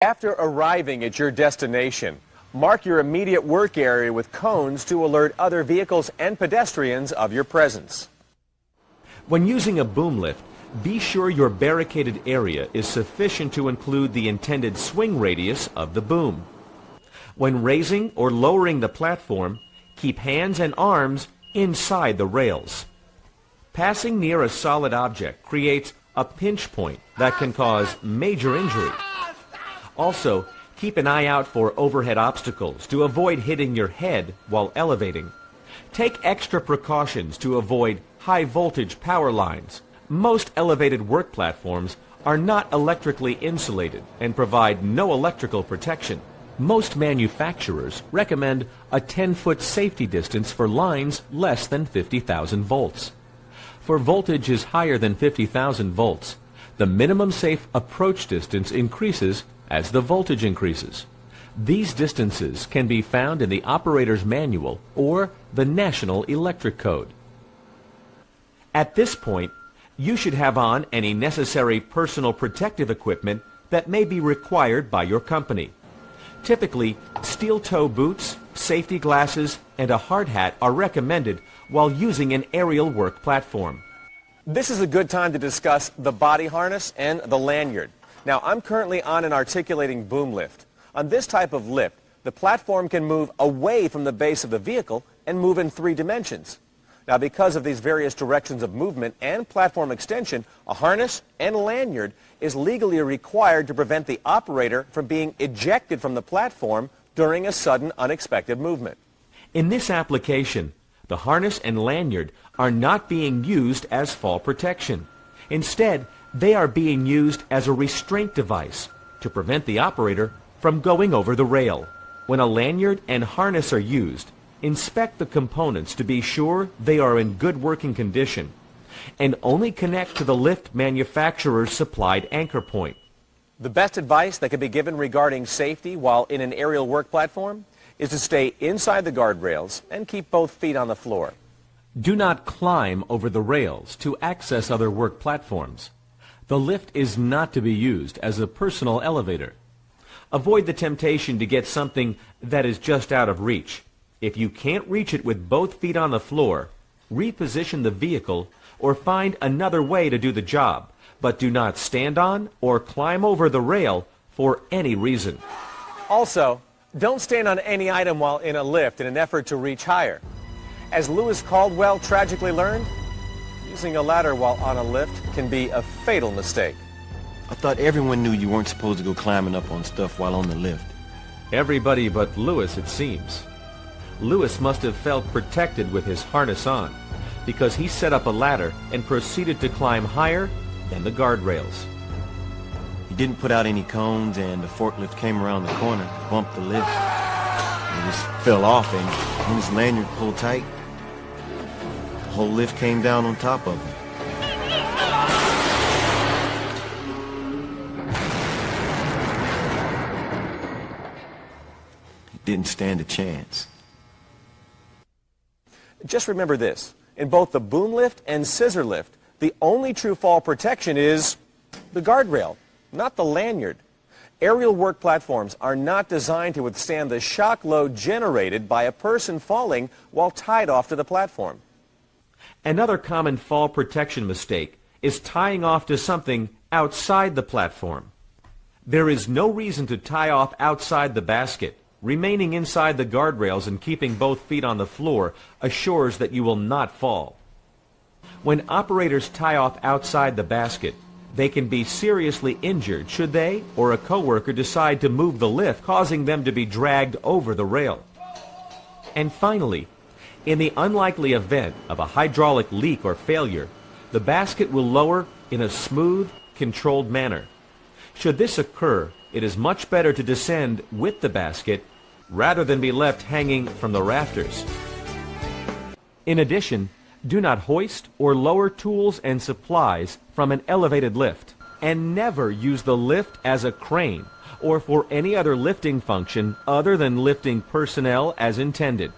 After arriving at your destination, mark your immediate work area with cones to alert other vehicles and pedestrians of your presence. When using a boom lift, be sure your barricaded area is sufficient to include the intended swing radius of the boom. When raising or lowering the platform, keep hands and arms inside the rails. Passing near a solid object creates a pinch point that can cause major injury. Also, keep an eye out for overhead obstacles to avoid hitting your head while elevating. Take extra precautions to avoid high voltage power lines. Most elevated work platforms are not electrically insulated and provide no electrical protection. Most manufacturers recommend a 10-foot safety distance for lines less than 50,000 volts. For voltages higher than 50,000 volts, the minimum safe approach distance increases as the voltage increases. These distances can be found in the operator's manual or the National Electric Code. At this point, you should have on any necessary personal protective equipment that may be required by your company. Typically, steel-toe boots, safety glasses, and a hard hat are recommended while using an aerial work platform. This is a good time to discuss the body harness and the lanyard. Now, I'm currently on an articulating boom lift. On this type of lift, the platform can move away from the base of the vehicle and move in 3 dimensions. Now, because of these various directions of movement and platform extension, a harness and lanyard is legally required to prevent the operator from being ejected from the platform during a sudden unexpected movement. In this application, the harness and lanyard are not being used as fall protection. Instead, they are being used as a restraint device to prevent the operator from going over the rail. When a lanyard and harness are used, inspect the components to be sure they are in good working condition, and only connect to the lift manufacturer's supplied anchor point. The best advice that can be given regarding safety while in an aerial work platform is to stay inside the guardrails and keep both feet on the floor. Do not climb over the rails to access other work platforms. The lift is not to be used as a personal elevator. Avoid the temptation to get something that is just out of reach. If you can't reach it with both feet on the floor, reposition the vehicle or find another way to do the job, but do not stand on or climb over the rail for any reason. Also, don't stand on any item while in a lift in an effort to reach higher. As Lewis Caldwell tragically learned, using a ladder while on a lift can be a fatal mistake. I thought everyone knew you weren't supposed to go climbing up on stuff while on the lift. Everybody but Lewis, it seems. Lewis must have felt protected with his harness on, because he set up a ladder and proceeded to climb higher than the guardrails. He didn't put out any cones, and the forklift came around the corner, bumped the lift. He just fell off, and when his lanyard pulled tight, the whole lift came down on top of him. He didn't stand a chance. Just remember this, in both the boom lift and scissor lift, the only true fall protection is the guardrail, not the lanyard. Aerial work platforms are not designed to withstand the shock load generated by a person falling while tied off to the platform. Another common fall protection mistake is tying off to something outside the platform. There is no reason to tie off outside the basket. Remaining inside the guardrails and keeping both feet on the floor assures that you will not fall. When operators tie off outside the basket, they can be seriously injured should they or a coworker decide to move the lift, causing them to be dragged over the rail. And finally, in the unlikely event of a hydraulic leak or failure, the basket will lower in a smooth, controlled manner. Should this occur, it is much better to descend with the basket rather than be left hanging from the rafters. In addition, do not hoist or lower tools and supplies from an elevated lift, and never use the lift as a crane or for any other lifting function other than lifting personnel as intended.